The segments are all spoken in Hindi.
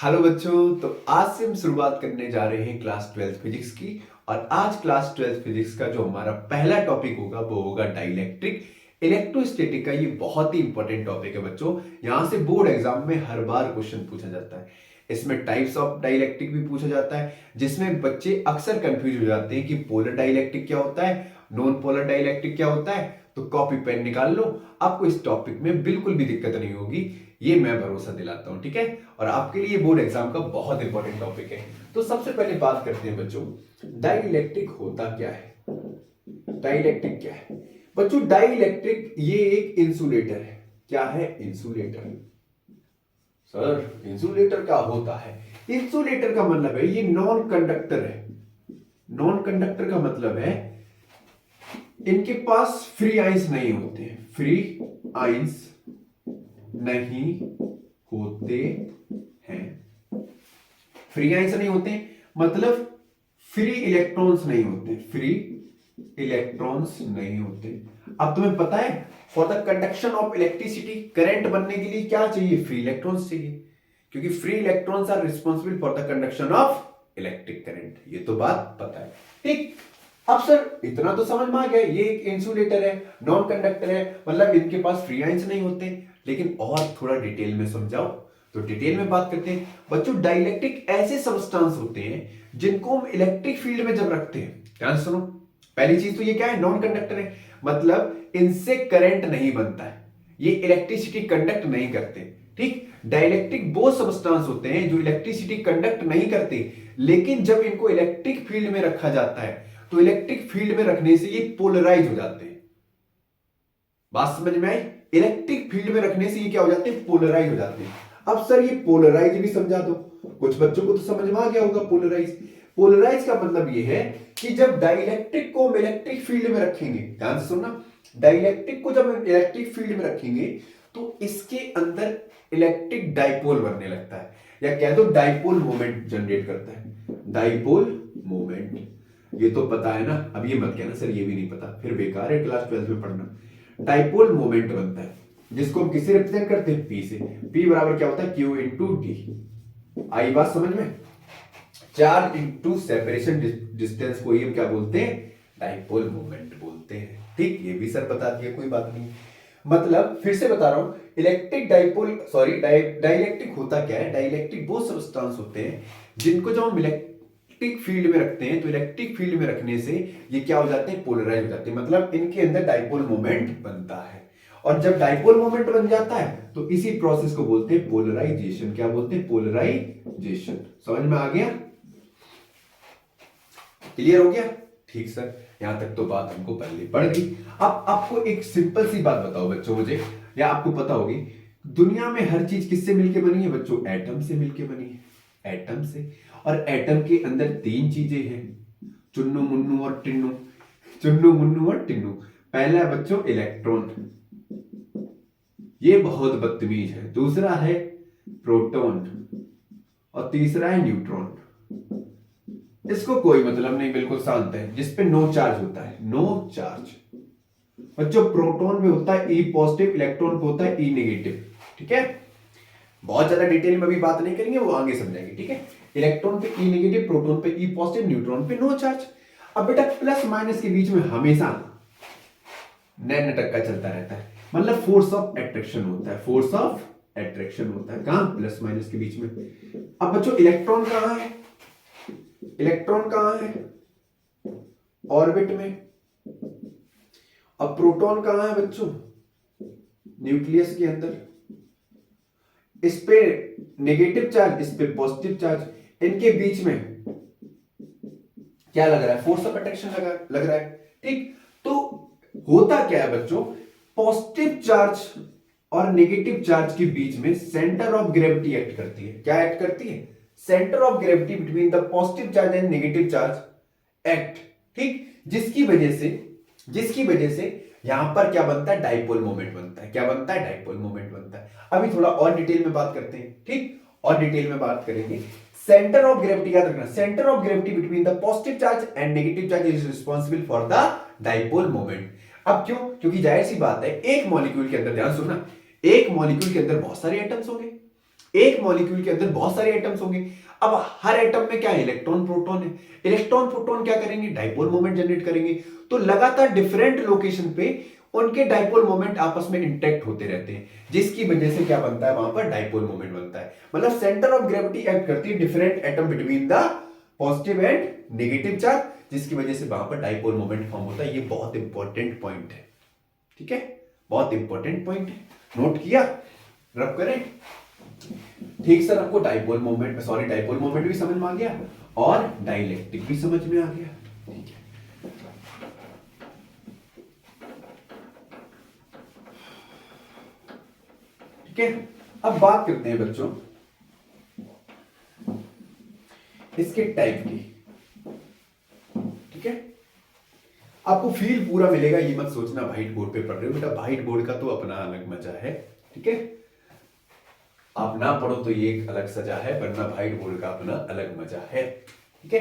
हेलो बच्चों, तो आज से हम शुरुआत करने जा रहे हैं क्लास 12th फिजिक्स की। और आज क्लास 12th फिजिक्स का जो हमारा पहला टॉपिक होगा वो होगा डाइलेक्ट्रिक। इलेक्ट्रोस्टैटिक का ये बहुत ही इंपॉर्टेंट टॉपिक है बच्चों। यहाँ से बोर्ड एग्जाम में हर बार क्वेश्चन पूछा जाता है। इसमें टाइप्स ऑफ डाइलेक्ट्रिक भी पूछा जाता है, जिसमें बच्चे अक्सर कंफ्यूज हो जाते हैं कि पोलर डाइलेक्ट्रिक क्या होता है, नॉन पोलर डाइलेक्ट्रिक क्या होता है। तो कॉपी पेन निकाल लो, आपको इस टॉपिक में बिल्कुल भी दिक्कत नहीं होगी, ये मैं भरोसा दिलाता हूं। ठीक है, और आपके लिए बोर्ड एग्जाम का बहुत इंपॉर्टेंट टॉपिक है। तो सबसे पहले बात करते हैं बच्चों, डाइलेक्ट्रिक होता क्या है। डाइलेक्ट्रिक क्या है बच्चों? डाइलेक्ट्रिक ये एक इंसुलेटर है। क्या है? इंसुलेटर। सर इंसुलेटर क्या होता है? इंसुलेटर का मतलब है ये नॉन कंडक्टर है। नॉन कंडक्टर का मतलब है इनके पास फ्री आइंस नहीं होते। फ्री आइंस नहीं होते हैं। फ्री आइंस नहीं होते मतलब फ्री इलेक्ट्रॉन्स नहीं होते। फ्री इलेक्ट्रॉन्स नहीं होते। अब तुम्हें पता है for the conduction of electricity, current बनने के लिए क्या चाहिए? फ्री इलेक्ट्रॉन्स चाहिए, क्योंकि free electrons are responsible for the conduction of electric current. ये तो बात पता है। ठीक, अब सर इतना तो समझ में आ गया, ये एक इंसुलेटर है, नॉन कंडक्टर है, मतलब इनके पास फ्री आइंस नहीं होते। लेकिन और थोड़ा डिटेल में समझाओ, तो डिटेल में बात करते हैं बच्चों। डाइलेक्ट्रिक ऐसे सबस्टेंस होते हैं जिनको हम इलेक्ट्रिक फील्ड में जब रखते हैं, ध्यान सुनो। पहली चीज तो ये क्या है? नॉन कंडक्टर है, मतलब इनसे करंट नहीं बनता है, ये इलेक्ट्रिसिटी कंडक्ट नहीं करते। ठीक, डाइलेक्ट्रिक वो सबस्टेंस होते हैं जो इलेक्ट्रिसिटी कंडक्ट नहीं करते, लेकिन जब इनको इलेक्ट्रिक फील्ड में रखा जाता है तो इलेक्ट्रिक फील्ड में रखने से ये पोलराइज हो जाते हैं। बात समझ में आई? इलेक्ट्रिक फील्ड में रखने से ये क्या हो जाते हैं? पोलराइज हो जाते हैं। अब सर ये पोलराइज भी समझा दो, कुछ बच्चों को तो समझ में आ गया होगा। पोलराइज, पोलराइज का मतलब ये है कि जब डाइलेक्ट्रिक को हम इलेक्ट्रिक फील्ड में रखेंगे, ध्यान से सुनना, डाइलेक्ट्रिक को जब हम इलेक्ट्रिक फील्ड में रखेंगे तो इसके अंदर इलेक्ट्रिक डाइपोल बनने लगता है, या कह दो डाइपोल मोमेंट जनरेट करता है। डाइपोल मोमेंट, ये तो पता है ना। अब ये मत कहना सर ये भी नहीं पता, फिर बेकार है क्लास 12 में पढ़ना। डाइपोल मोमेंट बनता है जिसको हम किससे रिप्रेजेंट करते हैं? पी से। पी बराबर क्या होता है? Q into D. आई बात समझ में? चार्ज इंटू सेपरेशन डिस्टेंस को ही हम क्या बोलते हैं? डाइपोल मोमेंट बोलते हैं। ठीक, ये भी सर बता दिया, कोई बात नहीं। मतलब फिर से बता रहा हूं, इलेक्ट्रिक डाइपोल सॉरी डाइलेक्ट्रिक होता क्या है? डाइलेक्ट्रिक वो सबस्टेंस होते हैं जिनको जब हम इलेक्ट्रिक फील्ड में रखते हैं तो इलेक्ट्रिक फील्ड में रखने से ये क्या हो जाते हैं? पोलराइज हो जाते हैं, मतलब इनके अंदर डाइपोल मोमेंट बनता है। और जब डाइपोल मोमेंट बन जाता है तो इसी प्रोसेस को बोलते हैं पोलराइजेशन। क्या बोलते हैं? पोलराइजेशन। समझ में आ गया? क्लियर हो गया? ठीक सर, यहां तक तो बात हमको पहले पड़ गई। अब आपको एक सिंपल सी बात बताओ बच्चों मुझे, या आपको पता होगी, दुनिया में हर चीज किससे मिलके बनी है बच्चों? एटम से मिलके बनी है। एटम से। और एटम के अंदर तीन चीजें हैं, चुन्नू मुन्नू और टिन्नू। चुन्नू मुन्नू और टिन्नू। पहला है बच्चों इलेक्ट्रॉन, ये बहुत बदतमीज है। दूसरा है प्रोटॉन और तीसरा है न्यूट्रॉन। इसको कोई मतलब नहीं, बिल्कुल शांत है, जिसपे नो चार्ज होता है। नो चार्ज बच्चों, प्रोटॉन पे होता है ई पॉजिटिव, इलेक्ट्रॉन पे होता है ई नेगेटिव। ठीक है, बहुत ज्यादा डिटेल में अभी बात नहीं करेंगे, वो आगे समझाएंगे। ठीक है, इलेक्ट्रॉन पे ई नेगेटिव, प्रोटॉन पे ई पॉजिटिव, न्यूट्रॉन पे नो चार्ज। अब बेटा प्लस माइनस के बीच में हमेशा नैन टक्का चलता रहता है, मतलब फोर्स ऑफ अट्रैक्शन होता है। फोर्स ऑफ अट्रैक्शन होता है कहां? प्लस माइनस के बीच में। अब बच्चों इलेक्ट्रॉन कहां है? इलेक्ट्रॉन कहां है? ऑर्बिट में। अब प्रोटॉन कहां है बच्चों? न्यूक्लियस के अंदर। इस पे नेगेटिव चार्ज, इस पे पॉजिटिव चार्ज, इनके बीच में क्या लग रहा है? फोर्स ऑफ अट्रैक्शन लग रहा है। ठीक, तो होता क्या है बच्चों? पॉजिटिव चार्ज और नेगेटिव चार्ज के बीच में सेंटर ऑफ ग्रेविटी एक्ट करती है। क्या एक्ट करती है? Centre of gravity between the positive charge and negative charge act. ठीक, जिसकी वजह से यहां पर क्या बनता है? डाइपोल मोमेंट बनता है। क्या बनता है? डाइपोल मोमेंट बनता है। अभी थोड़ा और डिटेल में बात करते हैं। ठीक, और डिटेल में बात करेंगे। सेंटर ऑफ ग्रेविटी याद रखना, centre of gravity between the positive charge and negative charge is responsible for the dipole moment. अब क्यों? क्योंकि जाहिर सी बात है, एक मॉलिक्यूल के अंदर, ध्यान सुनना, एक मॉलिक्यूल के अंदर बहुत सारे एटम्स होंगे। एक मॉलिक्यूल के अंदर बहुत सारे एटम्स होंगे। अब हर एटम में क्या है, इलेक्ट्रॉन प्रोटॉन है। इलेक्ट्रॉन प्रोटॉन क्या करेंगे, डाइपोल मोमेंट जनरेट करेंगे। तो लगातार डिफरेंट लोकेशन पे उनके डाइपोल मोमेंट आपस में इंटरेक्ट होते रहते हैं, जिसकी वजह से क्या बनता है, वहां पर डाइपोल मोमेंट बनता है। मतलब सेंटर ऑफ ग्रेविटी एक्ट करती है different atom between the positive and negative charge, जिसकी वजह से वहां पर डाइपोल मोमेंट फॉर्म होता है। ये बहुत इंपॉर्टेंट पॉइंट है, ठीक है, बहुत इंपॉर्टेंट पॉइंट है। नोट किया, रब करें। ठीक सर, आपको डाइपोल मोमेंट भी समझ में आ गया और डाइलेक्ट्रिक भी समझ में आ गया। ठीक है, ठीक है। अब बात करते हैं बच्चों इसके टाइप की। ठीक है, आपको फील पूरा मिलेगा, ये मत सोचना व्हाइट बोर्ड पे पढ़ रहे हो बेटा। व्हाइट बोर्ड का तो अपना अलग मजा है, ठीक है। आप ना पढ़ो तो ये एक अलग सजा है, वरना व्हाइट बोर्ड का अपना अलग मजा है, ठीक है।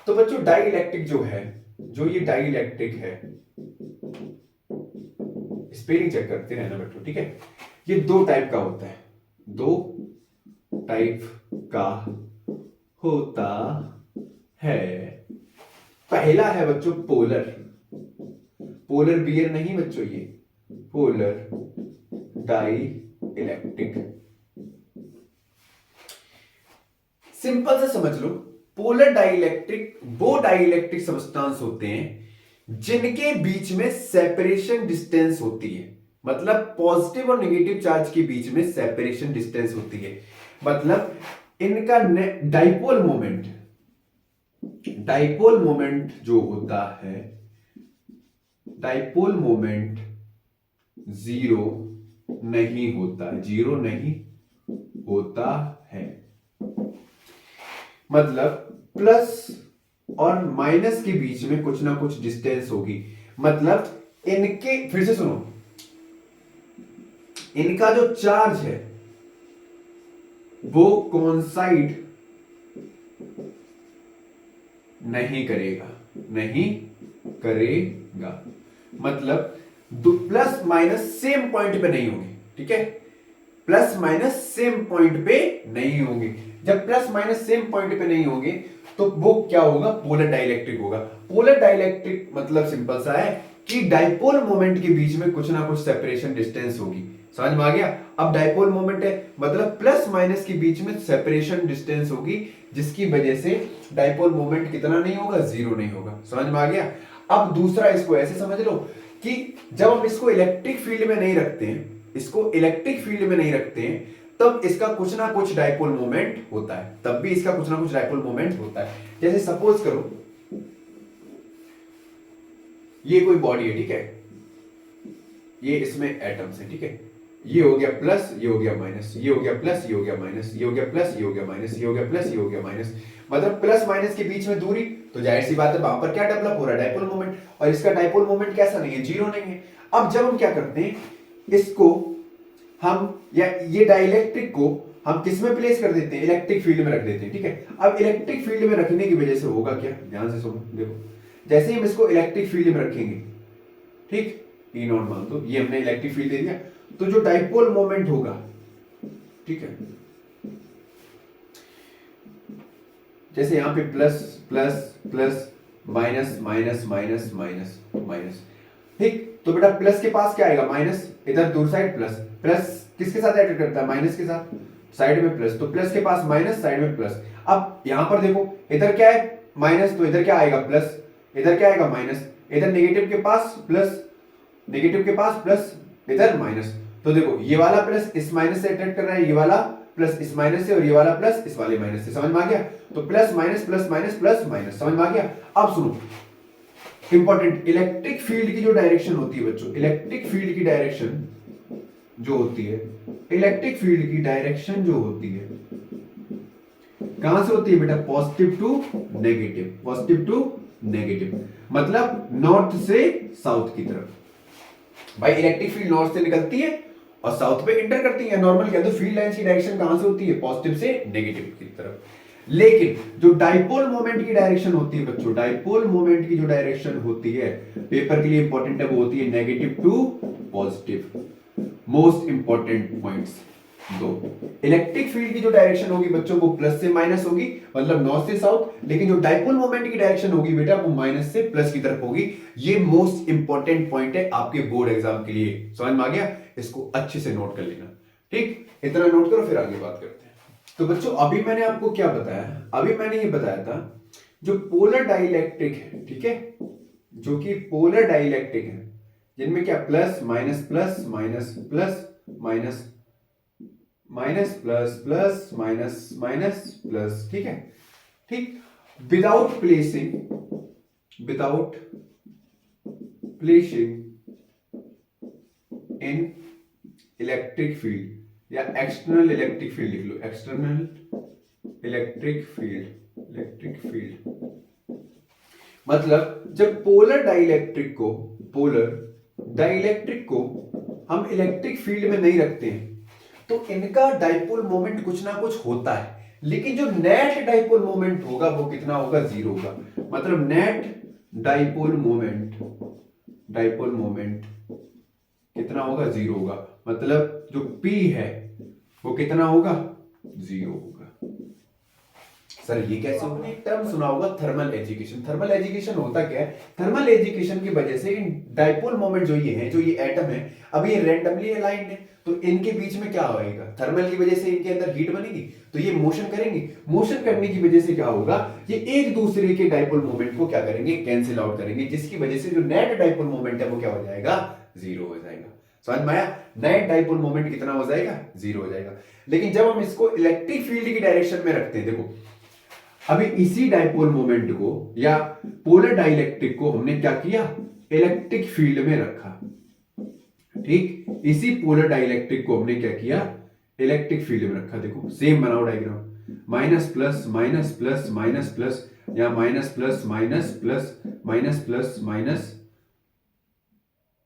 तो बच्चों डाइलेक्ट्रिक जो है, जो ये डाइलेक्ट्रिक है, स्पेलिंग चेक करते रहना बच्चों, ठीक है। ये दो टाइप का होता है, दो टाइप का होता है। पहला है बच्चों पोलर, पोलर बियर नहीं बच्चों, ये पोलर डाई इलेक्ट्रिक। सिंपल से समझ लो, पोलर डाइलेक्ट्रिक वो डाइलेक्ट्रिक सब्सटेंस होते हैं जिनके बीच में सेपरेशन डिस्टेंस होती है। मतलब पॉजिटिव और नेगेटिव चार्ज के बीच में सेपरेशन डिस्टेंस होती है। मतलब इनका डाइपोल मोमेंट जो होता है, डाइपोल मोमेंट जीरो नहीं होता है। मतलब प्लस और माइनस के बीच में कुछ ना कुछ डिस्टेंस होगी। मतलब इनके, फिर से सुनो, इनका जो चार्ज है वो कोइंसाइड नहीं करेगा। मतलब प्लस माइनस सेम पॉइंट पे नहीं होंगे, ठीक है। प्लस माइनस सेम पॉइंट पे नहीं होंगे। जब प्लस माइनस सेम पॉइंट पे नहीं होंगे तो वो क्या होगा, पोलर डाइलेक्ट्रिक होगा। पोलर डाइलेक्ट्रिक मतलब सिंपल सा है कि डाइपोल मोमेंट के बीच में कुछ ना कुछ सेपरेशन डिस्टेंस होगी। समझ में आ गया। अब डाइपोल मोमेंट है मतलब प्लस माइनस के बीच में सेपरेशन डिस्टेंस होगी, जिसकी वजह से डाइपोल मोमेंट कितना नहीं होगा, जीरो नहीं होगा। समझ में आ गया। अब दूसरा, इसको ऐसे समझ लो कि जब हम इसको इलेक्ट्रिक फील्ड में नहीं रखते हैं, तब इसका कुछ ना कुछ डाइपोल मोमेंट होता है, तब भी इसका कुछ ना कुछ डाइपोल मोमेंट होता है। जैसे सपोज करो ये कोई बॉडी है, ठीक है, ये इसमें एटम्स है, ठीक है। ये हो गया प्लस, ये हो गया माइनस, ये हो गया प्लस, ये हो गया माइनस, ये हो गया प्लस, ये हो गया माइनस, ये हो गया प्लस, ये हो गया माइनस। मतलब प्लस माइनस के बीच में दूरी, तो जाहिर सी बात है वहां पर क्या डेवलप हो रहा है, डाइपोल मोमेंट। और इसका डाइपोल मोमेंट कैसा नहीं है, जीरो नहीं है। अब जब हम क्या करते हैं, इसको हम या ये डाइलेक्ट्रिक को हम किस में प्लेस कर देते हैं, इलेक्ट्रिक फील्ड में रख देते हैं, ठीक है। अब इलेक्ट्रिक फील्ड में रखने की वजह से होगा क्या, ध्यान से सुनो, देखो जैसे ही हम इसको इलेक्ट्रिक फील्ड में रखेंगे, ठीक, ई नॉट मान दो, ये हमने इलेक्ट्रिक फील्ड दे दिया, तो जो डाइपोल मोमेंट होगा, ठीक है, जैसे यहां पे plus plus plus minus minus minus minus minus, ठीक। तो बेटा प्लस के पास क्या आएगा, माइनस, इधर दूर साइड प्लस, प्लस किसके साथ ऐड करता है, माइनस के साथ, साइड में प्लस, तो प्लस के पास माइनस, साइड में प्लस। अब यहां पर देखो इधर क्या है, माइनस, तो इधर क्या आएगा, प्लस, इधर क्या आएगा, माइनस, इधर नेगेटिव के पास प्लस, नेगेटिव के पास प्लस, इधर माइनस। तो देखो ये वाला प्लस इस माइनस से अट्रैक्ट कर रहा है, ये वाला प्लस इस माइनस से, और ये वाला प्लस इस वाले माइनस से। समझ में आ गया। तो plus minus plus minus plus minus, समझ में आ गया। अब सुनो इंपॉर्टेंट, इलेक्ट्रिक फील्ड की जो डायरेक्शन होती है बच्चों, इलेक्ट्रिक फील्ड की डायरेक्शन जो होती है, इलेक्ट्रिक फील्ड की डायरेक्शन जो होती है कहां से होती है बेटा, positive to negative, positive to negative, मतलब नॉर्थ से साउथ की तरफ। भाई इलेक्ट्रिक फील्ड नॉर्थ से निकलती है और साउथ पे इंटर करती है, नॉर्मल क्या, तो फील्ड लाइंस की डायरेक्शन कहां से होती है, पॉजिटिव से नेगेटिव की तरफ। लेकिन जो डाइपोल मोमेंट की डायरेक्शन होती है बच्चों, डाइपोल मोमेंट की जो डायरेक्शन होती है, पेपर के लिए इंपॉर्टेंट है, वो होती है negative to positive. Most important points, 2। Electric field की जो डायरेक्शन होगी बच्चों वो प्लस से माइनस होगी, मतलब नॉर्थ से साउथ, लेकिन जो डाइपोल मोमेंट की डायरेक्शन होगी बेटा वो माइनस से प्लस की तरफ होगी। ये मोस्ट इंपॉर्टेंट पॉइंट है आपके बोर्ड एग्जाम के लिए, समझ में आ गया? इसको अच्छे से नोट कर लेना, ठीक? इतना नोट करो, फिर आगे बात करते हैं। तो बच्चों अभी मैंने आपको क्या बताया? अभी मैंने ये बताया था जो पोलर डाइलेक्ट्रिक है, ठीक है, जो कि पोलर डाइलेक्ट्रिक है, जिनमें क्या plus minus plus minus plus minus minus plus plus minus minus plus, ठीक है, ठीक, विदाउट प्लेसिंग इन इलेक्ट्रिक फील्ड या एक्सटर्नल इलेक्ट्रिक फील्ड लिख लो, एक्सटर्नल इलेक्ट्रिक फील्ड मतलब जब पोलर डाइलेक्ट्रिक को हम इलेक्ट्रिक फील्ड में नहीं रखते हैं तो इनका डाइपोल मोमेंट कुछ ना कुछ होता है, लेकिन जो नेट डाइपोल मोमेंट होगा वो कितना होगा? 0 होगा। मतलब नेट डाइपोल मोमेंट कितना होगा? 0 होगा। मतलब जो P है वो कितना होगा? 0 होगा। सर ये कैसे होगा? एक टर्म सुना होगा थर्मल एजुकेशन। थर्मल एजुकेशन होता क्या है? थर्मल एजुकेशन की वजह से इन डाइपोल मोमेंट जो ये एटम है, अब ये रैंडमली अलाइंड है, तो इनके बीच में क्या होएगा? थर्मल की वजह से इनके अंदर हीट बनेगी, तो ये मोशन करेंगे। मोशन करने की वजह से क्या होगा? ये एक दूसरे के डाइपोल मोमेंट को क्या करेंगे? कैंसिल आउट करेंगे, जिसकी वजह से जो नेट डाइपोल मोमेंट है वो क्या हो जाएगा? 0 हो जाएगा। समझ में आया? नेट डाइपोल मोमेंट कितना हो जाएगा? 0 हो जाएगा। लेकिन जब हम इसको इलेक्ट्रिक फील्ड की डायरेक्शन में रखते हैं, देखो अभी इसी डाइपोल मोमेंट को या पोलर डाइलेक्ट्रिक को हमने क्या किया? इलेक्ट्रिक फील्ड में रखा, ठीक? इसी पोलर डाइलेक्ट्रिक को हमने क्या किया? इलेक्ट्रिक फील्ड में रखा। देखो सेम बनाओ diagram, minus plus minus plus minus plus, या minus plus minus plus minus plus minus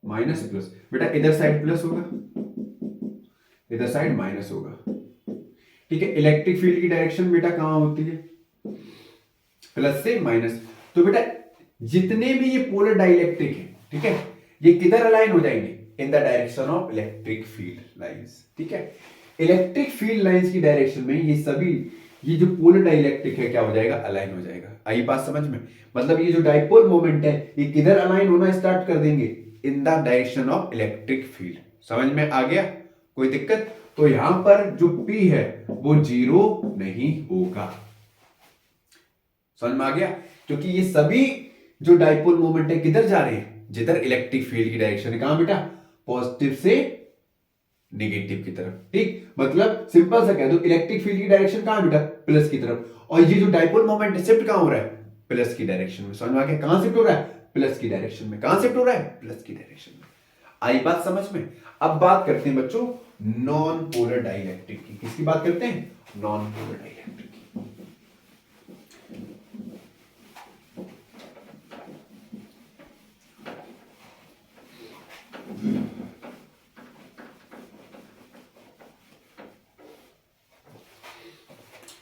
minus plus. बेटा इधर साइड प्लस होगा, इधर साइड माइनस होगा, ठीक है? इलेक्ट्रिक फील्ड की डायरेक्शन बेटा कहां होती है? प्लस से माइनस। तो बेटा जितने भी ये पोलर डाइलेक्ट्रिक है, ठीक है, ये किधर अलाइन हो जाएंगे? In the direction of electric field lines, ठीक है? इलेक्ट्रिक फील्ड लाइंस की डायरेक्शन में ये सभी, ये जो पोलर डाइलेक्ट्रिक है क्या हो जाएगा? अलाइन हो जाएगा। आई बात समझ में? मतलब ये जो डाइपोल मोमेंट है ये किधर अलाइन होना स्टार्ट कर देंगे? In the direction of electric field. समझ में आ गया? कोई दिक्कत? तो यहां पर जो P है वो 0 नहीं होगा। समझ में आ गया? क्योंकि ये सभी जो डाइपोल मोमेंट है किधर जा रहे हैं? जिधर इलेक्ट्रिक फील्ड की डायरेक्शन है। कहां बेटा? पॉजिटिव से नेगेटिव की तरफ, ठीक? मतलब सिंपल सा कह दो, इलेक्ट्रिक फील्ड की डायरेक्शन कहां बेटा? प्लस की तरफ। और ये जो डाइपोल मोमेंट शिफ्ट कहां हो रहा है? प्लस की डायरेक्शन में। समझ में आ गया? कहां शिफ्ट हो रहा है? प्लस की डायरेक्शन में। कहां शिफ्ट हो रहा है? प्लस की डायरेक्शन में। आई बात समझ में? अब बात करते हैं बच्चों नॉन पोलर डाइलेक्ट्रिक की। किसकी बात करते हैं? नॉन पोलर डाइलेक्ट्रिक की।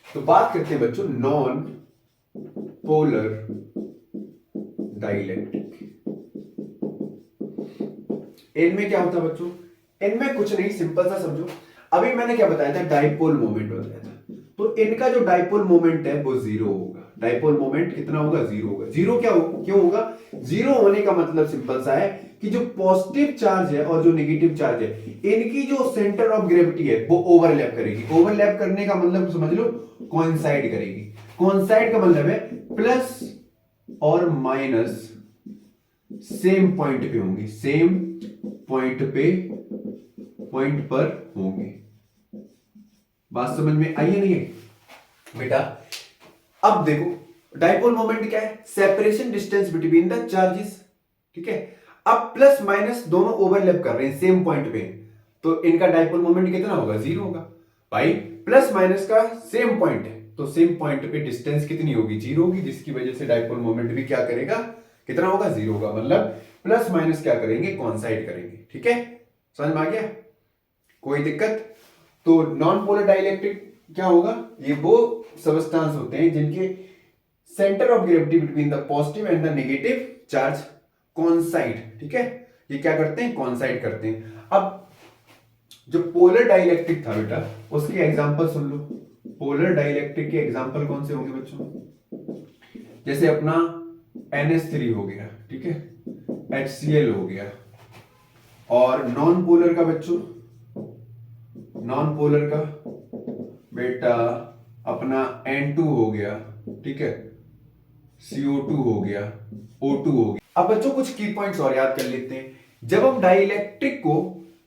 तो बात करते हैं बच्चों नॉन पोलर डाइलेक्ट्रिक। इनमें क्या होता है बच्चों? इनमें कुछ नहीं, सिंपल सा समझो। अभी मैंने क्या बताया था? डाइपोल मोमेंट बताया था। तो इनका जो डाइपोल मोमेंट है वो 0 होगा। डाइपोल मोमेंट कितना होगा? 0 होगा। 0 क्या होगा? क्यों होगा 0 होने का मतलब सिंपल सा है कि जो पॉजिटिव चार्ज है और जो नेगेटिव चार्ज है, इनकी जो सेंटर ऑफ ग्रेविटी है वो ओवरलैप करेगी। ओवरलैप करने का मतलब समझ लो कोइंसाइड करेगी। कोइंसाइड का मतलब है प्लस और माइनस सेम पॉइंट पे होंगे, सेम पॉइंट पर होंगे। बात समझ में आई है नहीं है बेटा? अब देखो डाइपोल मोमेंट क्या है? Separation distance between the charges, ठीक है? अब प्लस माइनस दोनों ओवरलैप कर रहे हैं सेम पॉइंट पे, तो इनका डाइपोल मोमेंट कितना होगा? 0 होगा। भाई प्लस माइनस का सेम पॉइंट है तो सेम पॉइंट पे डिस्टेंस कितनी होगी? 0 होगी, जिसकी वजह से डाइपोल मोमेंट भी क्या करेगा? कितना होगा? 0 होगा। मतलब प्लस माइनस क्या करेंगे? कॉन्साइड करेंगे, ठीक है? समझ में आ गया? कोई दिक्कत? तो नॉन पोलर डाइलेक्ट्रिक क्या होगा? ये वो सबस्टेंस होते हैं जिनके centre of gravity between the positive and the negative charge कॉन्साइड, ठीक है? ये क्या करते हैं? कॉन्साइड करते हैं। अब जो पोलर डाइलेक्ट्रिक था बेटा, उसके एग्जांपल सुन लो। पोलर डाइलेक्ट्रिक के एग्जांपल कौन से होंगे बच्चों? जैसे अपना NH3 हो गया, ठीक है, HCl हो गया, और नॉन पोलर का बच्चों, नॉन पोलर का बेटा अपना N2 हो गया, ठीक है, CO2 हो गया, O2 हो गया। अब बच्चों कुछ की पॉइंट्स और याद कर लेते हैं। जब हम डाइलेक्ट्रिक को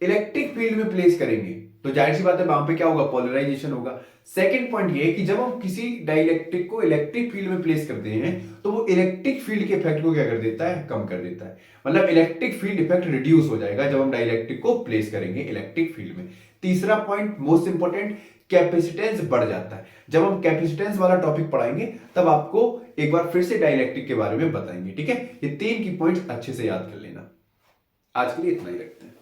इलेक्ट्रिक फील्ड में प्लेस करेंगे तो जाहिर सी बात है वहां पे क्या होगा? पोलराइजेशन होगा। सेकंड पॉइंट ये है कि जब हम किसी डाइलेक्ट्रिक को इलेक्ट्रिक फील्ड में प्लेस करते हैं तो वो इलेक्ट्रिक फील्ड के इफेक्ट को क्या कर देता है? कम कर देता है। मतलब इलेक्ट्रिक फील्ड इफेक्ट रिड्यूस हो जाएगा जब हम डाइलेक्ट्रिक को प्लेस करेंगे इलेक्ट्रिक फील्ड में। तीसरा पॉइंट मोस्ट इंपॉर्टेंट, कैपेसिटेंस बढ़ जाता है। जब हम कैपेसिटेंस वाला टॉपिक पढ़ाएंगे तब आपको एक बार फिर से डाइलेक्ट्रिक के बारे में बताएंगे, ठीक है। ये 3 की पॉइंट्स अच्छे से याद कर लेना। आज के लिए इतना ही रखते हैं।